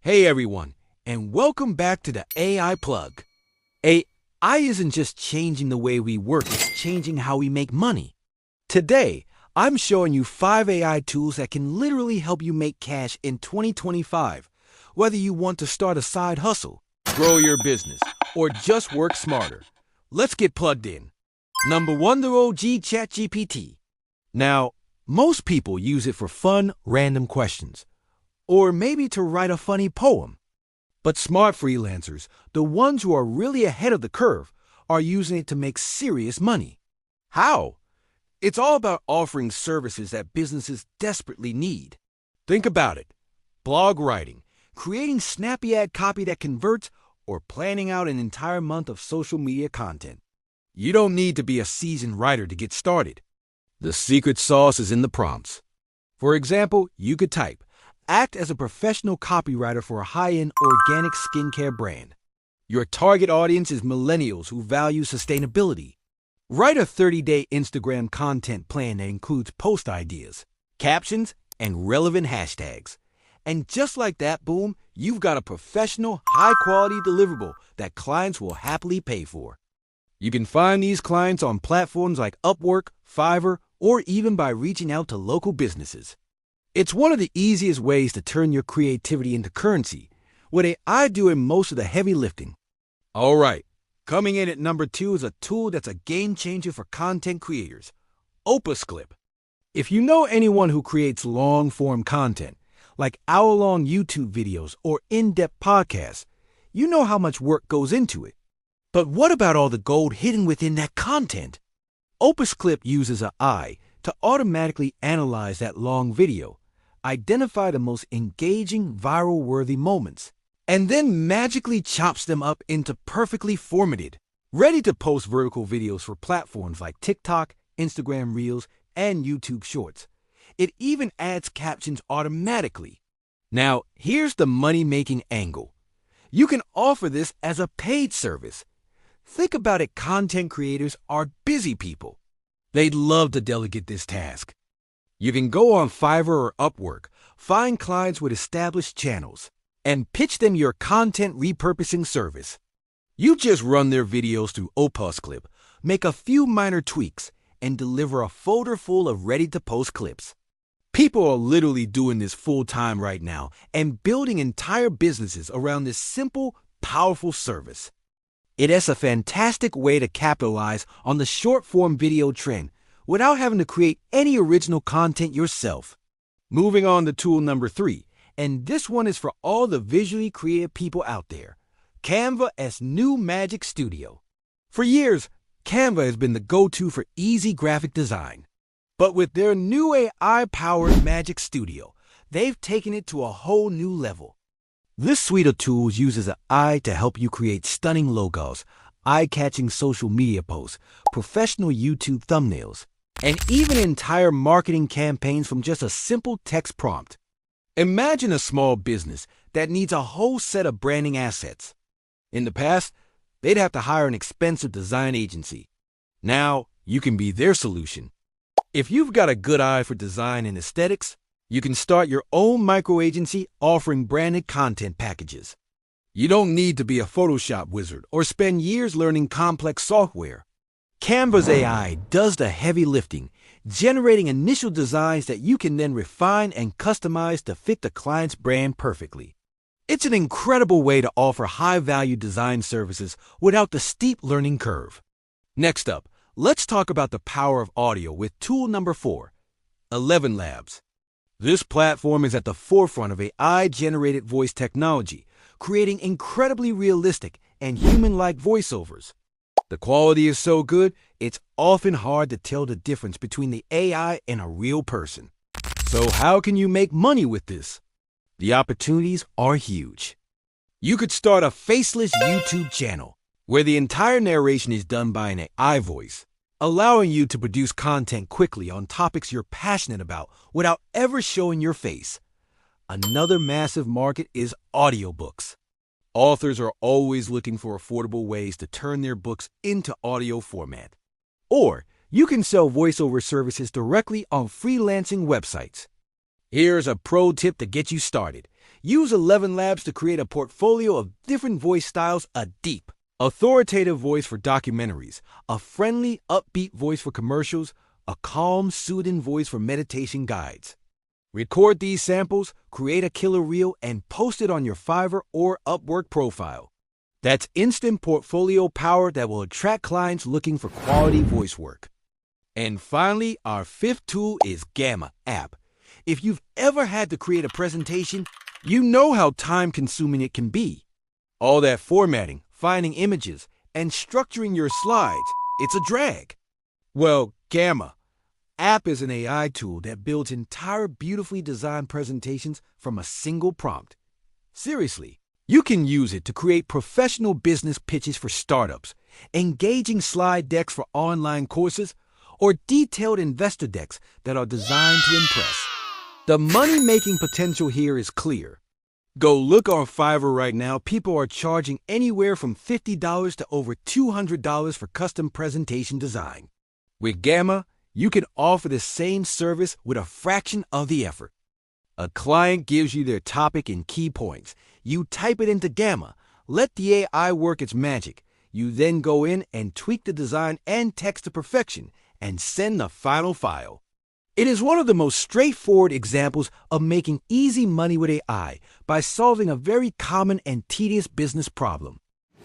Hey everyone, and welcome back to the AI Plug. AI isn't just changing the way we work, it's changing how we make money. Today, I'm showing you 5 AI tools that can literally help you make cash in 2025, whether you want to start a side hustle, grow your business, or just work smarter. Let's get plugged in. Number 1, the OG ChatGPT. Now, most people use it for fun, random questions, or maybe to write a funny poem. But smart freelancers, the ones who are really ahead of the curve, are using it to make serious money. How? It's all about offering services that businesses desperately need. Think about it. Blog writing, creating snappy ad copy that converts, or planning out an entire month of social media content. You don't need to be a seasoned writer to get started. The secret sauce is in the prompts. For example, you could type, "Act as a professional copywriter for a high-end organic skincare brand." Your target audience is millennials who value sustainability. Write a 30-day Instagram content plan that includes post ideas, captions, and relevant hashtags. And just like that, boom, you've got a professional, high-quality deliverable that clients will happily pay for. You can find these clients on platforms like Upwork, Fiverr, or even by reaching out to local businesses. It's one of the easiest ways to turn your creativity into currency, with AI doing most of the heavy lifting. All right, coming in at number 2 is a tool that's a game changer for content creators, OpusClip. If you know anyone who creates long-form content, like hour-long YouTube videos or in-depth podcasts, you know how much work goes into it. But what about all the gold hidden within that content? OpusClip uses AI to automatically analyze that long video, identify the most engaging, viral-worthy moments, and then magically chops them up into perfectly formatted, ready-to-post vertical videos for platforms like TikTok, Instagram Reels, and YouTube Shorts. It even adds captions automatically. Now, here's the money-making angle. You can offer this as a paid service. Think about it, content creators are busy people. They'd love to delegate this task. You can go on Fiverr or Upwork, find clients with established channels, and pitch them your content repurposing service. You just run their videos through OpusClip, make a few minor tweaks, and deliver a folder full of ready-to-post clips. People are literally doing this full-time right now and building entire businesses around this simple, powerful service. It is a fantastic way to capitalize on the short-form video trend without having to create any original content yourself. Moving on to tool number 3, and this one is for all the visually creative people out there, Canva's new Magic Studio. For years, Canva has been the go-to for easy graphic design. But with their new AI-powered Magic Studio, they've taken it to a whole new level. This suite of tools uses AI to help you create stunning logos, eye-catching social media posts, professional YouTube thumbnails, and even entire marketing campaigns from just a simple text prompt. Imagine a small business that needs a whole set of branding assets. In the past, they'd have to hire an expensive design agency. Now, you can be their solution. If you've got a good eye for design and aesthetics, you can start your own micro-agency offering branded content packages. You don't need to be a Photoshop wizard or spend years learning complex software. Canva's AI does the heavy lifting, generating initial designs that you can then refine and customize to fit the client's brand perfectly. It's an incredible way to offer high-value design services without the steep learning curve. Next up, let's talk about the power of audio with tool number 4, ElevenLabs. This platform is at the forefront of AI-generated voice technology, creating incredibly realistic and human-like voiceovers. The quality is so good, it's often hard to tell the difference between the AI and a real person. So how can you make money with this? The opportunities are huge. You could start a faceless YouTube channel where the entire narration is done by an AI voice, allowing you to produce content quickly on topics you're passionate about without ever showing your face. Another massive market is audiobooks. Authors are always looking for affordable ways to turn their books into audio format. Or you can sell voiceover services directly on freelancing websites. Here's a pro tip to get you started. Use ElevenLabs to create a portfolio of different voice styles: a deep, authoritative voice for documentaries, a friendly, upbeat voice for commercials, a calm, soothing voice for meditation guides. Record these samples, create a killer reel, and post it on your Fiverr or Upwork profile. That's instant portfolio power that will attract clients looking for quality voice work. And finally, our fifth tool is Gamma.app. If you've ever had to create a presentation, you know how time-consuming it can be. All that formatting, finding images, and structuring your slides, it's a drag. Well, Gamma.app is an AI tool that builds entire beautifully designed presentations from a single prompt. Seriously, you can use it to create professional business pitches for startups, engaging slide decks for online courses, or detailed investor decks that are designed to impress. The money-making potential here is clear. Go look on Fiverr right now. People are charging anywhere from $50 to over $200 for custom presentation design. With Gamma, you can offer the same service with a fraction of the effort. A client gives you their topic and key points. You type it into Gamma, let the AI work its magic. You then go in and tweak the design and text to perfection and send the final file. It is one of the most straightforward examples of making easy money with AI by solving a very common and tedious business problem.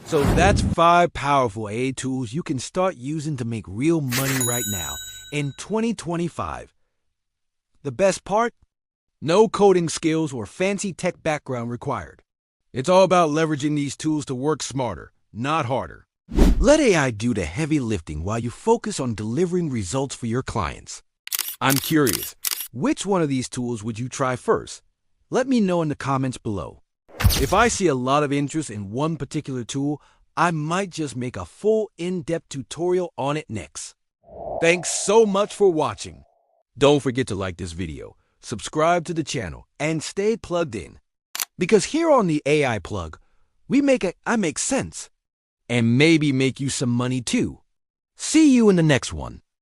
So that's 5 powerful AI tools you can start using to make real money right now in 2025. The best part? No coding skills or fancy tech background required. It's all about leveraging these tools to work smarter, not harder. Let AI do the heavy lifting while you focus on delivering results for your clients. I'm curious, which one of these tools would you try first? Let me know in the comments below. If I see a lot of interest in one particular tool, I might just make a full in-depth tutorial on it next. Thanks so much for watching. Don't forget to like this video, subscribe to the channel, and stay plugged in. Because here on the AI Plug, I make sense. And maybe make you some money too. See you in the next one.